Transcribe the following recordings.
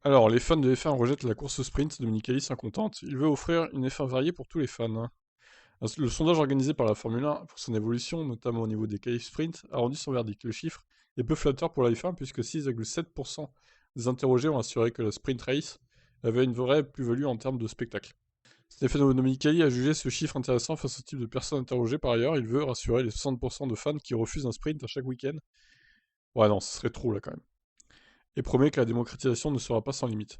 Alors, les fans de F1 rejettent la course sprint, Dominicali s'incontente. Il veut offrir une F1 variée pour tous les fans, hein. Le sondage organisé par la Formule 1 pour son évolution, notamment au niveau des qualifs sprint, a rendu son verdict. Le chiffre est peu flatteur pour la F1 puisque 6,7% des interrogés ont assuré que la sprint race avait une vraie plus-value en termes de spectacle. Stefano Domenicali a jugé ce chiffre intéressant face au type de personnes interrogées. Par ailleurs, il veut rassurer les 60% de fans qui refusent un sprint à chaque week-end. Ouais, non, ce serait trop là quand même. Et promet que la démocratisation ne sera pas sans limite.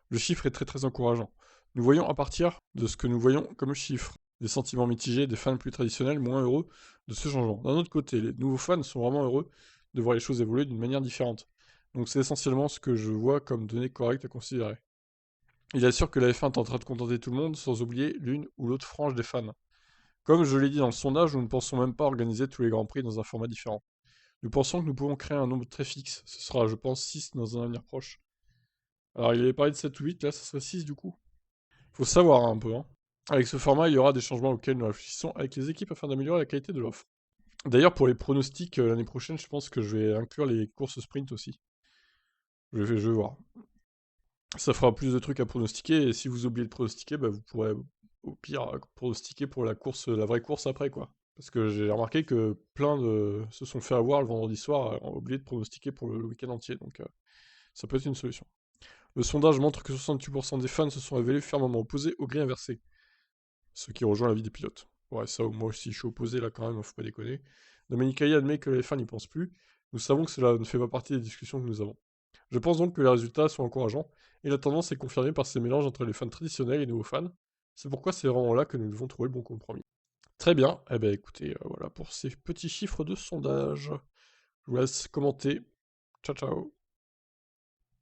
Le chiffre est très encourageant. Nous voyons à partir de ce que nous voyons comme chiffre des sentiments mitigés, des fans plus traditionnels moins heureux de ce changement. D'un autre côté, les nouveaux fans sont vraiment heureux de voir les choses évoluer d'une manière différente. Donc c'est essentiellement ce que je vois comme données correctes à considérer. Il assure que la F1 tentera de contenter tout le monde sans oublier l'une ou l'autre frange des fans. Comme je l'ai dit dans le sondage, nous ne pensons même pas organiser tous les Grands Prix dans un format différent. Nous pensons que nous pouvons créer un nombre très fixe. Ce sera, je pense, 6 dans un avenir proche. Alors, il avait parlé de 7 ou 8, là, ça serait 6 du coup. Faut savoir un peu, hein. Avec ce format, il y aura des changements auxquels nous réfléchissons avec les équipes afin d'améliorer la qualité de l'offre. D'ailleurs, pour les pronostics l'année prochaine, je pense que je vais inclure les courses sprint aussi. Je vais voir. Ça fera plus de trucs à pronostiquer, et si vous oubliez de pronostiquer, bah, vous pourrez au pire pronostiquer pour la course, la vraie course après, quoi. Parce que j'ai remarqué que plein de se sont fait avoir le vendredi soir, ont oublié de pronostiquer pour le week-end entier, donc ça peut être une solution. Le sondage montre que 68% des fans se sont révélés fermement opposés au gris inversé, ce qui rejoint l'avis des pilotes. Ouais, ça, moi aussi, je suis opposé là quand même, faut pas déconner. Domenicali admet que les fans n'y pensent plus. Nous savons que cela ne fait pas partie des discussions que nous avons. Je pense donc que les résultats sont encourageants, et la tendance est confirmée par ces mélanges entre les fans traditionnels et les nouveaux fans. C'est pourquoi c'est vraiment là que nous devons trouver le bon compromis. Très bien, eh ben écoutez, voilà pour ces petits chiffres de sondage. Je vous laisse commenter. Ciao ciao.